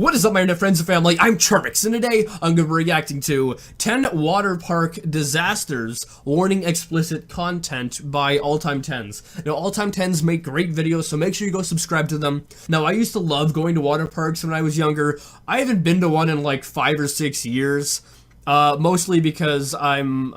What is up, my internet friends and family? I'm charmx, and today I'm going to be reacting to 10 water park disasters, warning explicit content by All Time 10s. Now, All Time 10s make great videos, so make sure you go subscribe to them. Now, I used to love going to water parks when I was younger. I haven't been to one in like 5 or 6 years. Mostly because I'm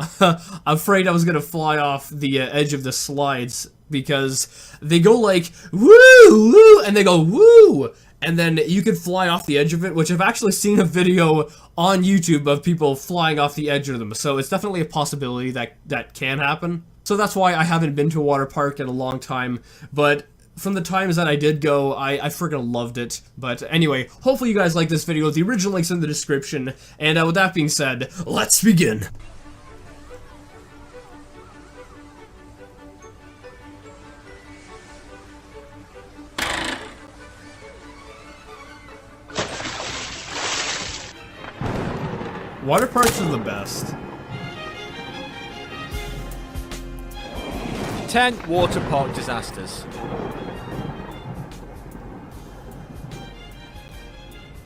afraid I was going to fly off the edge of the slides, because they go like, woo, woo, and they go, woo! And then you could fly off the edge of it, which I've actually seen a video on YouTube of people flying off the edge of them. So it's definitely a possibility that can happen. So that's why I haven't been to a water park in a long time. But from the times that I did go, I freaking loved it. But anyway, hopefully you guys like this video. The original link's in the description. And with that being said, let's begin. Water parks are the best. 10 water park disasters.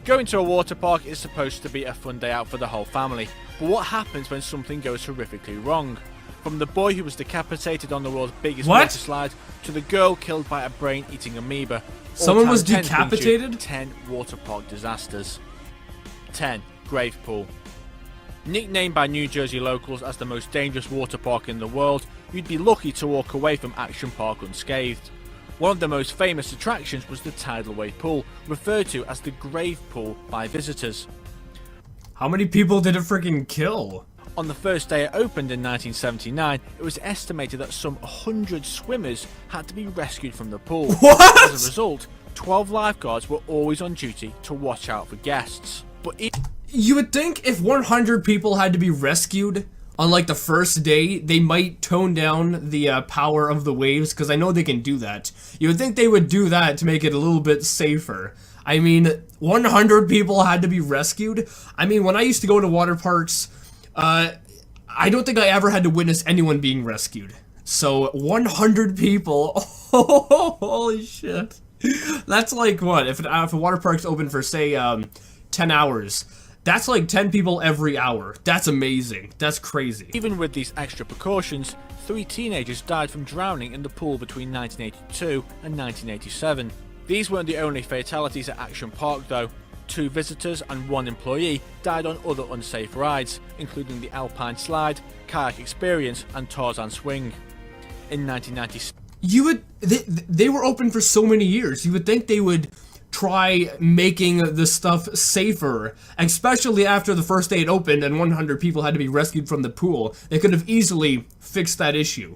Going to a water park is supposed to be a fun day out for the whole family, but what happens when something goes horrifically wrong? From the boy who was decapitated on the world's biggest water slide, to the girl killed by a brain-eating amoeba. Someone was decapitated? 10 water park disasters. 10. Grave Pool. Nicknamed by New Jersey locals as the most dangerous water park in the world, you'd be lucky to walk away from Action Park unscathed. One of the most famous attractions was the tidal wave pool, referred to as the Grave Pool by visitors. How many people did it freaking kill? On the first day it opened in 1979, it was estimated that some 100 swimmers had to be rescued from the pool. What? As a result, 12 lifeguards were always on duty to watch out for guests. But you would think if 100 people had to be rescued on like the first day, they might tone down the power of the waves, because I know they can do that. You would think they would do that to make it a little bit safer. I mean, 100 people had to be rescued? I mean, when I used to go to water parks, I don't think I ever had to witness anyone being rescued. So, 100 people, oh, holy shit. That's like, what, if a water park's open for, say, 10 hours, that's like 10 people every hour. That's amazing. That's crazy. Even with these extra precautions, 3 teenagers died from drowning in the pool between 1982 and 1987. These weren't the only fatalities at Action Park though. 2 visitors and 1 employee died on other unsafe rides, including the Alpine Slide, Kayak Experience and Tarzan Swing. In 1996, they were open for so many years. You would think they would try making the stuff safer, especially after the first day it opened and 100 people had to be rescued from the pool. They could have easily fixed that issue.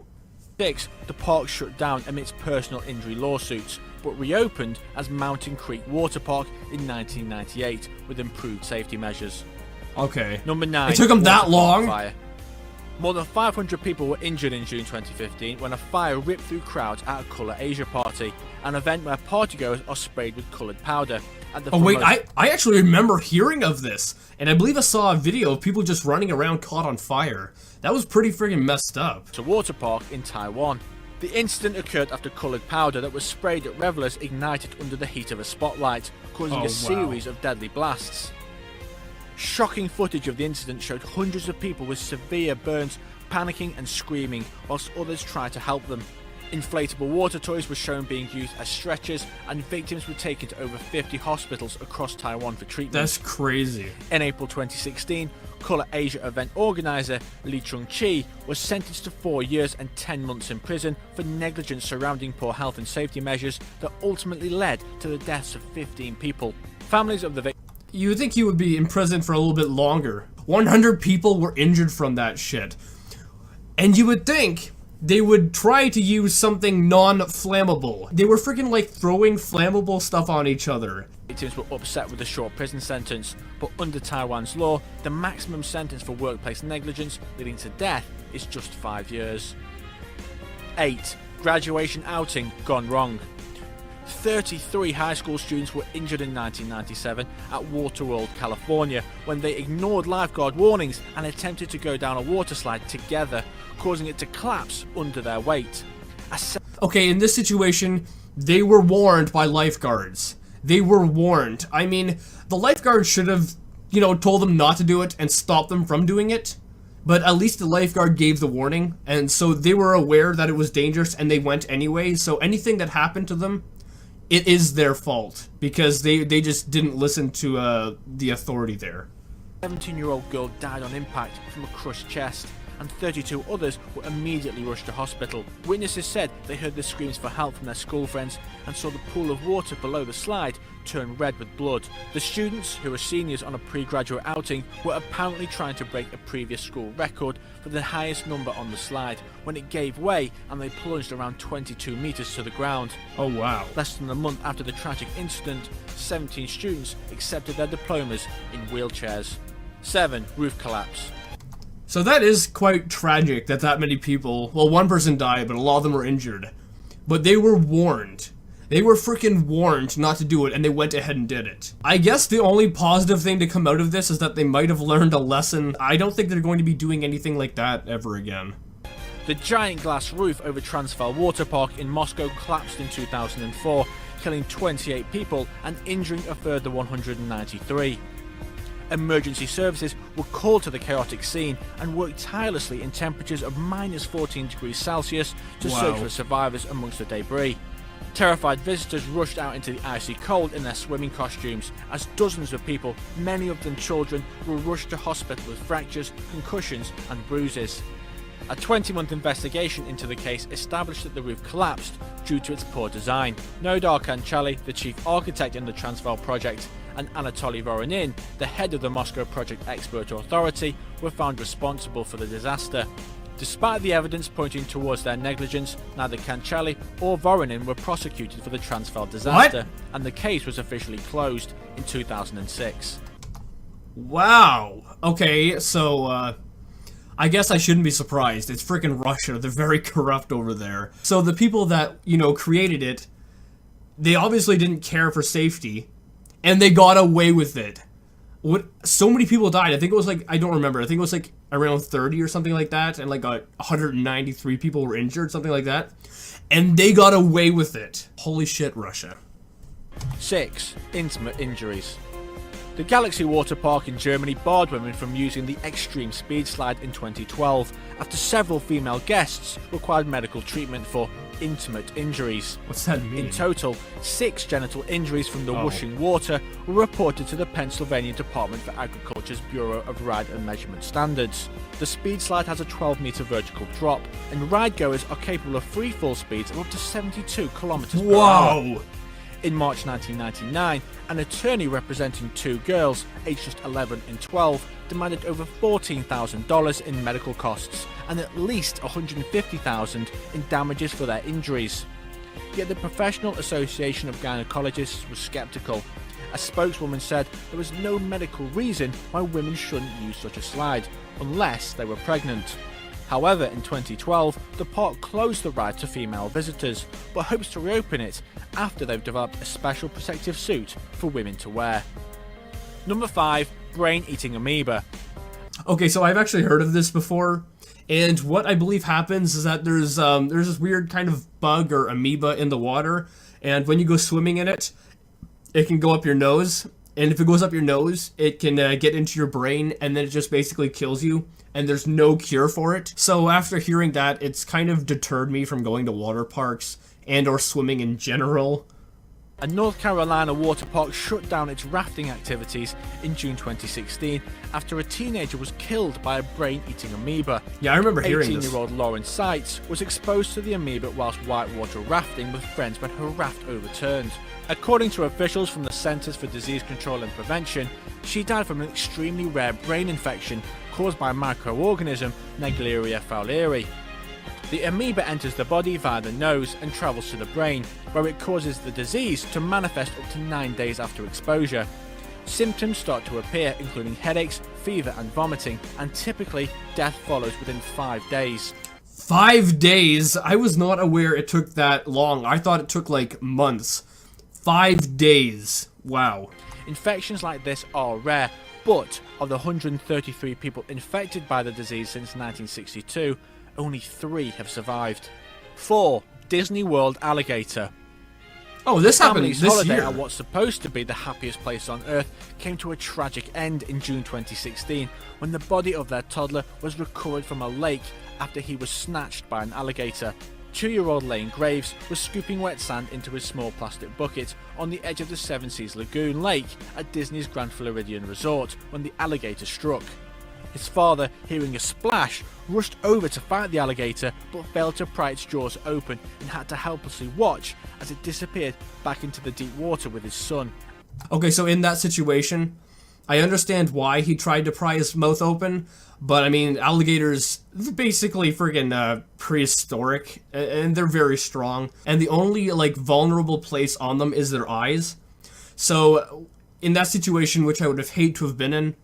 The park shut down amidst personal injury lawsuits, but reopened as Mountain Creek Water Park in 1998 with improved safety measures. Okay. Number 9. It took them that long? Fire. More than 500 people were injured in June 2015 when a fire ripped through crowds at a Colour Asia party, an event where partygoers are sprayed with coloured powder. Oh wait, I actually remember hearing of this, and I believe I saw a video of people just running around caught on fire. That was pretty friggin' messed up. To water park in Taiwan. The incident occurred after coloured powder that was sprayed at revelers ignited under the heat of a spotlight, causing a series of deadly blasts. Shocking footage of the incident showed hundreds of people with severe burns panicking and screaming, whilst others tried to help them. Inflatable water toys were shown being used as stretchers, and victims were taken to over 50 hospitals across Taiwan for treatment. That's crazy. In April 2016, Colour Asia event organiser Lee Chung-chi was sentenced to 4 years and 10 months in prison for negligence surrounding poor health and safety measures that ultimately led to the deaths of 15 people. Families of the victims. You would think he would be in prison for a little bit longer. 100 people were injured from that shit. And you would think they would try to use something non-flammable. They were freaking like throwing flammable stuff on each other. Victims were upset with the short prison sentence, but under Taiwan's law, the maximum sentence for workplace negligence leading to death is just 5 years. 8. Graduation outing gone wrong. 33 high school students were injured in 1997 at Waterworld, California, when they ignored lifeguard warnings and attempted to go down a water slide together, causing it to collapse under their weight. Okay, in this situation, they were warned by lifeguards. They were warned. I mean, the lifeguard should have, you know, told them not to do it and stopped them from doing it. But at least the lifeguard gave the warning, and so they were aware that it was dangerous and they went anyway. So anything that happened to them, it is their fault because they just didn't listen to the authority there. 17-year-old girl died on impact from a crushed chest, and 32 others were immediately rushed to hospital. Witnesses said they heard the screams for help from their school friends and saw the pool of water below the slide turn red with blood. The students, who were seniors on a pre-graduate outing, were apparently trying to break a previous school record for the highest number on the slide when it gave way and they plunged around 22 meters to the ground. Oh wow. Less than a month after the tragic incident, 17 students accepted their diplomas in wheelchairs. 7. Roof collapse. So that is quite tragic that many people, well, one person died, but a lot of them were injured. But they were warned. They were freaking warned not to do it, and they went ahead and did it. I guess the only positive thing to come out of this is that they might have learned a lesson. I don't think they're going to be doing anything like that ever again. The giant glass roof over Transvaal Water Park in Moscow collapsed in 2004, killing 28 people and injuring a further 193. Emergency services were called to the chaotic scene and worked tirelessly in temperatures of -14 degrees Celsius to search for survivors amongst the debris. Terrified visitors rushed out into the icy cold in their swimming costumes, as dozens of people, many of them children, were rushed to hospital with fractures, concussions and bruises. A 20-month investigation into the case established that the roof collapsed due to its poor design. Nodar Kanchali, the chief architect in the Transvaal project, and Anatoly Voronin, the head of the Moscow Project Expert Authority, were found responsible for the disaster. Despite the evidence pointing towards their negligence, neither Kanchali or Voronin were prosecuted for the Transvaal disaster, and the case was officially closed in 2006. Wow. Okay, so, I guess I shouldn't be surprised. It's freaking Russia. They're very corrupt over there. So the people that, you know, created it, they obviously didn't care for safety, and they got away with it. So many people died. I think it was like, I don't remember. I think it was like around 30 or something like that, and like 193 people were injured, something like that. And they got away with it. Holy shit, Russia. 6. Intimate injuries. The Galaxy Water Park in Germany barred women from using the extreme speed slide in 2012 after several female guests required medical treatment for intimate injuries. What's that mean? In total, 6 genital injuries from the whooshing water were reported to the Pennsylvania Department for Agriculture's Bureau of Ride and Measurement Standards. The speed slide has a 12-meter vertical drop, and ride goers are capable of free fall speeds of up to 72 kilometers per hour. In March 1999, an attorney representing 2 girls, aged just 11 and 12, demanded over $14,000 in medical costs and at least $150,000 in damages for their injuries. Yet the Professional Association of Gynecologists was skeptical. A spokeswoman said there was no medical reason why women shouldn't use such a slide, unless they were pregnant. However, in 2012, the park closed the ride to female visitors, but hopes to reopen it after they've developed a special protective suit for women to wear. Number 5. Brain-eating amoeba. Okay, so I've actually heard of this before, and what I believe happens is that there's this weird kind of bug or amoeba in the water, and when you go swimming in it, it can go up your nose, and if it goes up your nose, it can get into your brain, and then it just basically kills you, and there's no cure for it. So after hearing that, it's kind of deterred me from going to water parks and or swimming in general. A North Carolina water park shut down its rafting activities in June 2016 after a teenager was killed by a brain-eating amoeba. Yeah, I remember hearing this. 18-year-old Lauren Seitz was exposed to the amoeba whilst whitewater rafting with friends when her raft overturned. According to officials from the Centers for Disease Control and Prevention, she died from an extremely rare brain infection caused by microorganism Naegleria fowleri. The amoeba enters the body via the nose and travels to the brain, where it causes the disease to manifest up to 9 days after exposure. Symptoms start to appear, including headaches, fever and vomiting, and typically death follows within 5 days. 5 days? I was not aware it took that long. I thought it took like months. 5 days. Wow. Infections like this are rare, but of the 133 people infected by the disease since 1962, only 3 have survived. 4. Disney World alligator. Oh, this happened Family's this holiday year. at what's supposed to be the happiest place on earth came to a tragic end in June 2016 when the body of their toddler was recovered from a lake after he was snatched by an alligator. 2-year-old Lane Graves was scooping wet sand into his small plastic bucket on the edge of the Seven Seas Lagoon Lake at Disney's Grand Floridian Resort when the alligator struck. His father, hearing a splash, rushed over to fight the alligator but failed to pry its jaws open and had to helplessly watch as it disappeared back into the deep water with his son. Okay, so in that situation, I understand why he tried to pry his mouth open, but I mean, alligators, they're basically friggin' prehistoric, and they're very strong, and the only, like, vulnerable place on them is their eyes. So, in that situation, which I would have hated to have been in,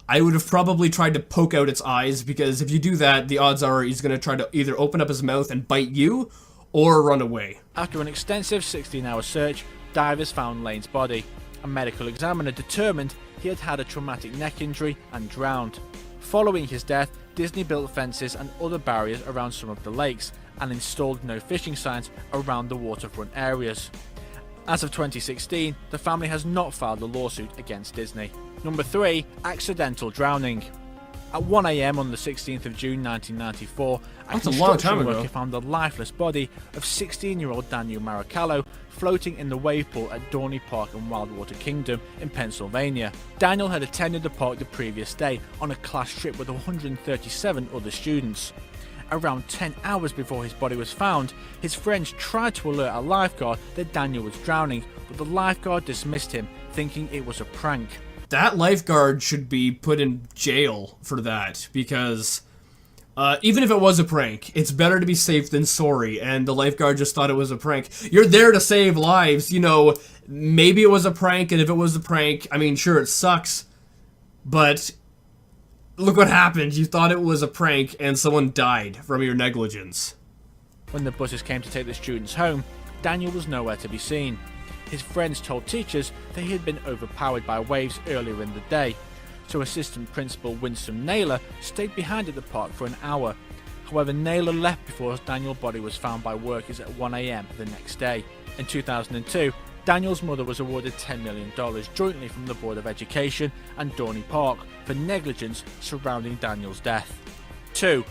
I would have probably tried to poke out its eyes, because if you do that, the odds are he's going to try to either open up his mouth and bite you, or run away. After an extensive 16-hour search, divers found Lane's body. A medical examiner determined he had had a traumatic neck injury and drowned. Following his death, Disney built fences and other barriers around some of the lakes and installed no fishing signs around the waterfront areas. As of 2016, the family has not filed a lawsuit against Disney. Number 3. Accidental drowning. At 1 AM on the 16th of June 1994, That's a long time ago. worker found the lifeless body of 16-year-old Daniel Maracallo floating in the wave pool at Dorney Park and Wildwater Kingdom in Pennsylvania. Daniel had attended the park the previous day on a class trip with 137 other students. Around 10 hours before his body was found, his friends tried to alert a lifeguard that Daniel was drowning, but the lifeguard dismissed him, thinking it was a prank. That lifeguard should be put in jail for that, because even if it was a prank, it's better to be safe than sorry, and the lifeguard just thought it was a prank. You're there to save lives, you know, maybe it was a prank, and if it was a prank, I mean, sure, it sucks, but look what happened. You thought it was a prank, and someone died from your negligence. When the buses came to take the students home, Daniel was nowhere to be seen. His friends told teachers that he had been overpowered by waves earlier in the day, so assistant principal Winsome Naylor stayed behind at the park for an hour. However, Naylor left before Daniel's body was found by workers at 1 AM the next day. In 2002, Daniel's mother was awarded $10 million jointly from the Board of Education and Dorney Park for negligence surrounding Daniel's death. 2.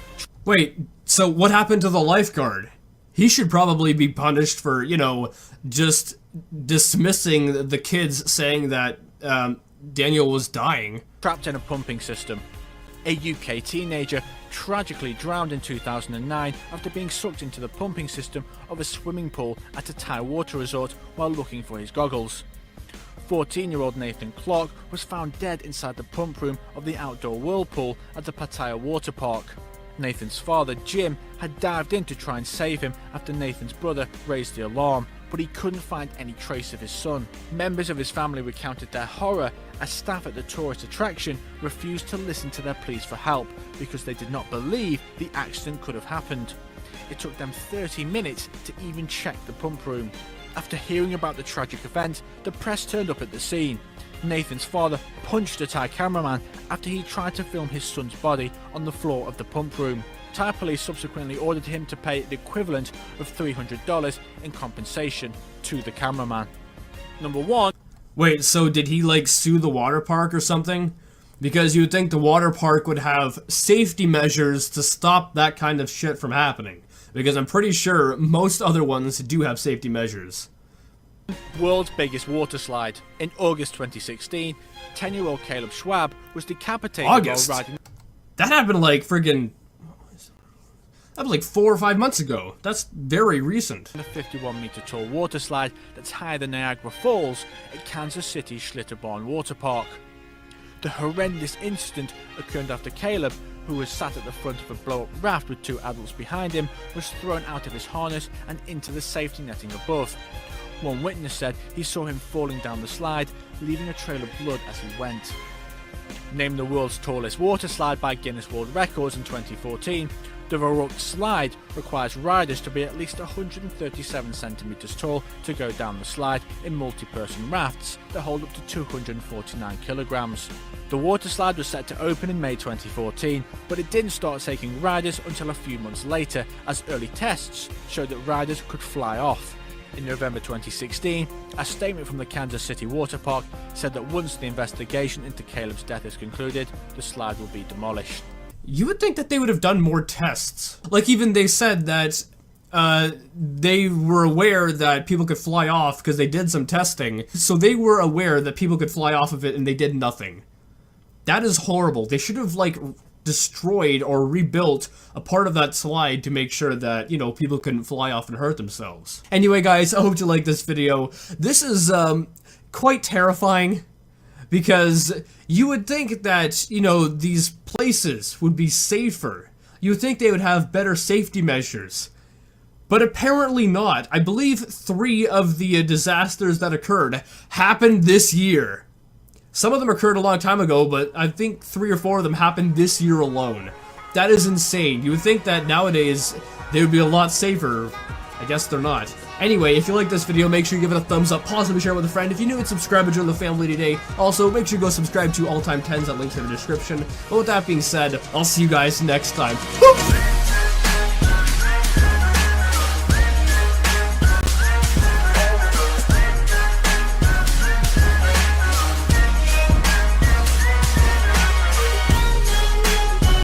Wait, so what happened to the lifeguard? He should probably be punished for, you know, just dismissing the kids saying that Daniel was dying. Trapped in a pumping system. A UK teenager tragically drowned in 2009 after being sucked into the pumping system of a swimming pool at a Thai water resort while looking for his goggles. 14-year-old Nathan Clark was found dead inside the pump room of the outdoor whirlpool at the Pattaya water park. Nathan's father, Jim, had dived in to try and save him after Nathan's brother raised the alarm, but he couldn't find any trace of his son. Members of his family recounted their horror as staff at the tourist attraction refused to listen to their pleas for help because they did not believe the accident could have happened. It took them 30 minutes to even check the pump room. After hearing about the tragic event, the press turned up at the scene. Nathan's father punched a Thai cameraman after he tried to film his son's body on the floor of the pump room. Thai police subsequently ordered him to pay the equivalent of $300 in compensation to the cameraman. Number 1. Wait, so did he, like, sue the water park or something? Because you would think the water park would have safety measures to stop that kind of shit from happening. Because I'm pretty sure most other ones do have safety measures. World's biggest water slide. In August 2016, 10-year-old Caleb Schwab was decapitated August? while riding... That happened like friggin'... That was like 4 or 5 months ago. That's very recent. The 51-meter tall water slide that's higher than Niagara Falls at Kansas City's Schlitterbahn Water Park. The horrendous incident occurred after Caleb, who was sat at the front of a blow-up raft with 2 adults behind him, was thrown out of his harness and into the safety netting above. One witness said he saw him falling down the slide, leaving a trail of blood as he went. Named the world's tallest water slide by Guinness World Records in 2014, the Reupload slide requires riders to be at least 137 centimeters tall to go down the slide in multi-person rafts that hold up to 249 kilograms. The water slide was set to open in May 2014, but it didn't start taking riders until a few months later, as early tests showed that riders could fly off. In November 2016, a statement from the Kansas City Water Park said that once the investigation into Caleb's death is concluded, the slide will be demolished. You would think that they would have done more tests. Like, even they said that they were aware that people could fly off because they did some testing. So they were aware that people could fly off of it and they did nothing. That is horrible. They should have, like, destroyed or rebuilt a part of that slide to make sure that, you know, people couldn't fly off and hurt themselves. Anyway, guys, I hope you like this video. This is, quite terrifying because you would think that, you know, these places would be safer. You would think they would have better safety measures. But apparently not. I believe 3 of the disasters that occurred happened this year. Some of them occurred a long time ago, but I think 3 or 4 of them happened this year alone. That is insane. You would think that nowadays they would be a lot safer. I guess they're not. Anyway, if you like this video, make sure you give it a thumbs up, possibly share it with a friend. If you're new and subscribe and join the family today. Also, make sure you go subscribe to All Time 10s, that link's in the description. But with that being said, I'll see you guys next time.